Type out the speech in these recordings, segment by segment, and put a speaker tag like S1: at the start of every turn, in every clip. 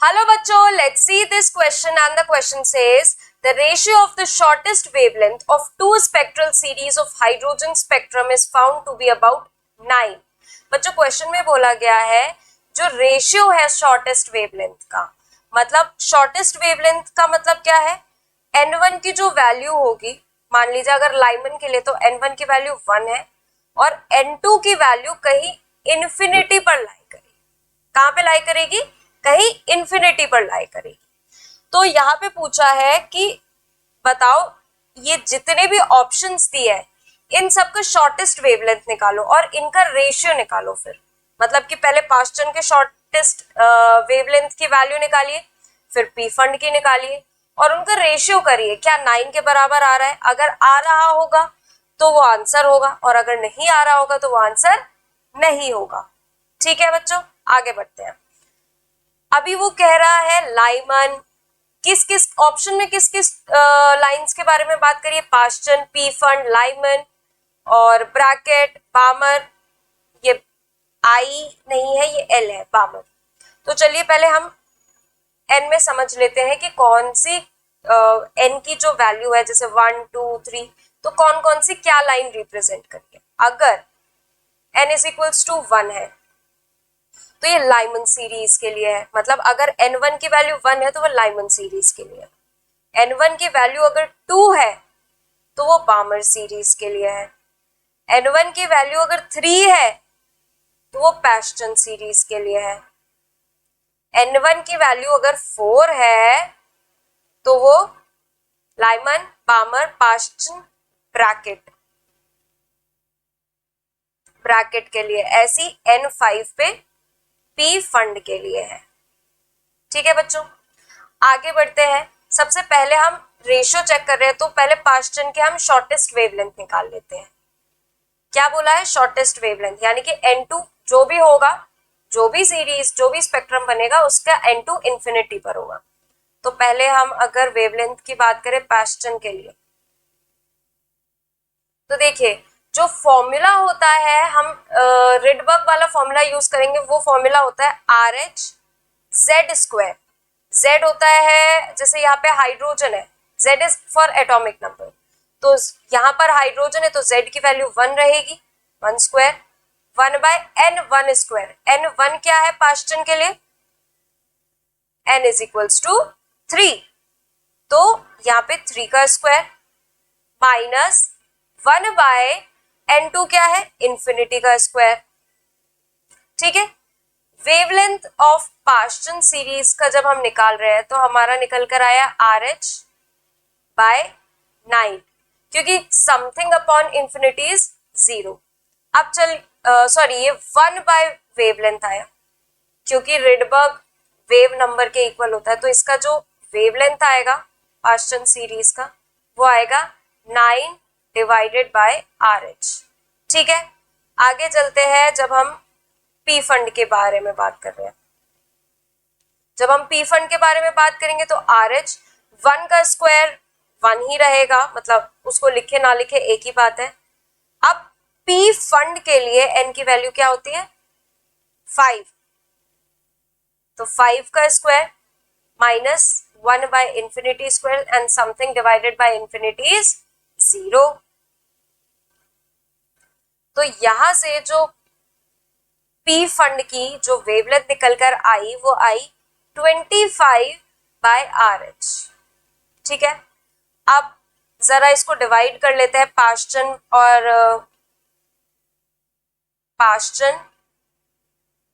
S1: Hello बच्चों, let's see this question and the question says the ratio of the shortest wavelength of two spectral series of hydrogen spectrum is found to be about 9. बच्चों question में बोला गया है जो ratio है shortest wavelength का, मतलब शॉर्टेस्ट वेवलेंथ का मतलब क्या है, n1 की जो वैल्यू होगी, मान लीजिए अगर लाइमन के लिए तो n1 की वैल्यू 1 है और n2 की वैल्यू कहीं इन्फिनिटी पर लाई करेगी। कहां पे लाई करेगी? कहीं इन्फिनिटी पर लाई करेगी। तो यहाँ पे पूछा है कि बताओ ये जितने भी ऑप्शंस दिए हैं इन सबका शॉर्टेस्ट वेवलेंथ निकालो और इनका रेशियो निकालो। फिर मतलब कि पहले पास्टन के शॉर्टेस्ट वेवलेंथ की वैल्यू निकालिए, फिर पी फंड की निकालिए और उनका रेशियो करिए, क्या 9 के बराबर आ रहा है। अगर आ रहा होगा तो वो आंसर होगा और अगर नहीं आ रहा होगा तो वो आंसर नहीं होगा। ठीक है बच्चों, आगे बढ़ते हैं। अभी वो कह रहा है लाइमन, किस किस ऑप्शन में किस किस लाइंस के बारे में बात करिए, पास्टन, पी फंड, लाइमन और ब्रैकेट, बामर। ये आई नहीं है, ये एल है, बामर। तो चलिए पहले हम एन में समझ लेते हैं कि कौन सी एन की जो वैल्यू है, जैसे 1 2 3, तो कौन कौन सी क्या लाइन रिप्रेजेंट करिए। अगर एन इज इक्वल्स टू 1 है तो ये लाइमन सीरीज के लिए है, मतलब अगर n1 की वैल्यू 1 है तो वो लाइमन सीरीज के लिए है। n1 की वैल्यू अगर 2 है तो वो बामर सीरीज के लिए है। n1 की वैल्यू अगर 3 है तो वो पैस्टन सीरीज के लिए है। n1 की वैल्यू अगर 4 है तो वो लाइमन, बामर, पास्टन, ब्रैकेट के लिए। ऐसी n5 पे पी फंड के लिए है। ठीक है बच्चों, आगे बढ़ते हैं। सबसे पहले हम रेशियो चेक कर रहे हैं तो पहले पास्टन के हम शॉर्टेस्ट वेवलेंथ निकाल लेते हैं। क्या बोला है? शॉर्टेस्ट वेवलेंथ, यानी कि n2 जो भी होगा, जो भी सीरीज, जो भी स्पेक्ट्रम बनेगा उसका n2 इंफिनिटी पर होगा। तो पहले हम अगर वेवलेंथ की बात करें पास्टन के लिए, तो देखिए जो फॉर्मूला होता है, हम रिडबर्ग वाला फॉर्मूला यूज करेंगे। वो फॉर्मूला होता है R H Z square. Z होता है, जैसे यहाँ पे हाइड्रोजन है, Z is for atomic number, तो यहाँ पर हाइड्रोजन है तो जेड की वैल्यू 1 रहेगी, 1 square, 1 by N 1 square. N 1 क्या है पास्टन के लिए? एन इज इक्वल्स टू 3, तो यहाँ पे 3 का स्क्वायर माइनस 1 बाय n2 क्या है? इंफिनिटी का स्क्वायर। ठीक है, वेवलेंथ ऑफ पास्टन सीरीज का जब हम निकाल रहे हैं तो हमारा निकल कर आया आर एच बाय 9, क्योंकि समथिंग अपॉन इंफिनिटी इज 0। अब चल सॉरी, ये 1 बाय वेवलेंथ आया, क्योंकि रिडबर्ग वेव नंबर के इक्वल होता है, तो इसका जो वेवलेंथ आएगा पास्टन सीरीज का वो आएगा 9 डिवाइडेड बाय आर एच। ठीक है, आगे चलते हैं। जब हम पी फंड के बारे में बात कर रहे हैं, जब हम पी फंड के बारे में बात करेंगे तो आर एच 1 का स्क्वायर 1 ही रहेगा, मतलब उसको लिखे ना लिखे एक ही बात है। अब पी फंड के लिए एन की वैल्यू क्या होती है? 5, तो 5 का square minus 1 by infinity square and something divided by infinity is 0। तो यहां से जो पी फंड की जो वेवलेंथ निकल कर आई वो आई 25 बाय आर एच। ठीक है, अब जरा इसको डिवाइड कर लेते हैं, पास्टन और पास्टन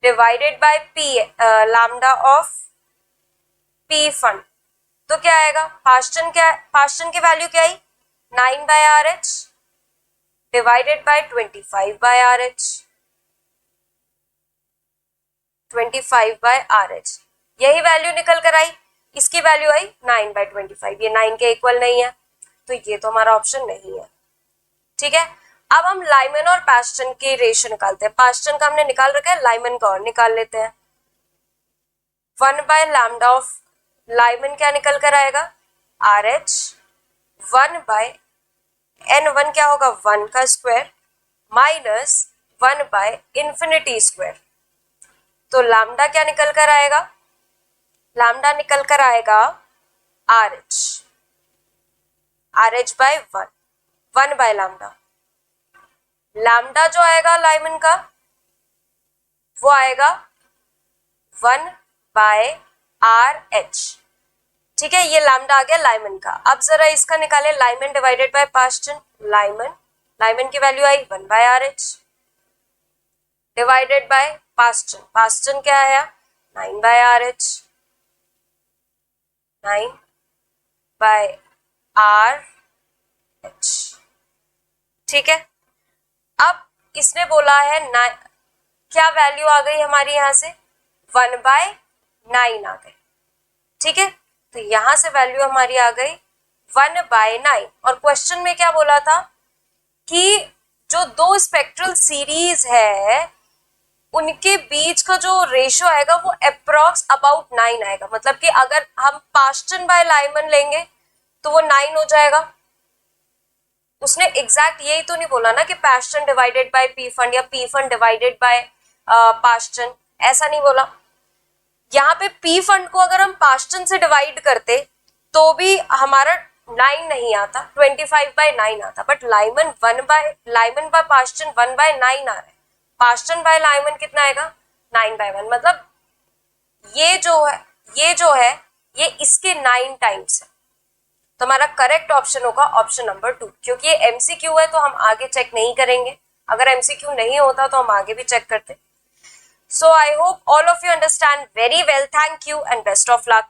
S1: divided by P lambda of P फंड, तो क्या आएगा? पास्टन की वैल्यू क्या आई? 9 by R H divided by 25 by R H, 25 by R H, यही वैल्यू निकल कर आई। इसकी वैल्यू आई 9 बाय 25, ये 9 के इक्वल नहीं है, तो ये तो हमारा ऑप्शन नहीं है। ठीक है, अब हम लाइमन और पास्टन की रेशियो निकालते हैं। पास्टन का हमने निकाल रखा है, लाइमन का और निकाल लेते हैं। 1 बाय लैम्डा ऑफ लाइमन क्या निकल कर आएगा? आर एच 1 बाय n1 क्या होगा? 1 का square minus 1 by infinity square, तो लैम्डा क्या निकल कर आएगा? लैम्डा निकल कर आएगा RH by 1 by lambda. Lambda जो आएगा लाइमन का वो आएगा 1 बाय RH। ठीक है, ये लैम्डा आ गया लाइमन का। अब जरा इसका निकाले, Lyman divided by Paschen. Lyman की वैल्यू आई 1 by RH divided by Paschen क्या आया 9 बाय RH, 9 बाय RH। ठीक है, अब इसने बोला है क्या वैल्यू आ गई हमारी यहां से 1 बाय 9 आ गई। ठीक है, तो यहां से वैल्यू हमारी आ गई 1 बाय 9। और क्वेश्चन में क्या बोला था कि जो दो स्पेक्ट्रल सीरीज है उनके बीच का जो रेशियो आएगा वो अप्रॉक्स अबाउट 9 आएगा। मतलब कि अगर हम पास्टन बाय लाइमन लेंगे तो वो 9 हो जाएगा। उसने एग्जैक्ट यही तो नहीं बोला ना कि Paschen divided by Pfund या Pfund divided by Paschen, ऐसा नहीं बोला। यहाँ पे पी फंड को अगर हम पास्टन से डिवाइड करते तो भी हमारा 9 नहीं आता, 25 बाय 9 आता। But Lyman by Paschen 1 by 9 आ रहा है, पास्टन बाय लाइमन कितना आएगा 9 बाय 1। मतलब ये जो है ये इसके 9 टाइम्स है। तो हमारा करेक्ट ऑप्शन होगा ऑप्शन नंबर 2, क्योंकि ये एमसीक्यू है तो हम आगे चेक नहीं करेंगे। अगर एमसीक्यू नहीं होता तो हम आगे भी चेक करते। So I hope all of you understand very well. Thank you and best of luck.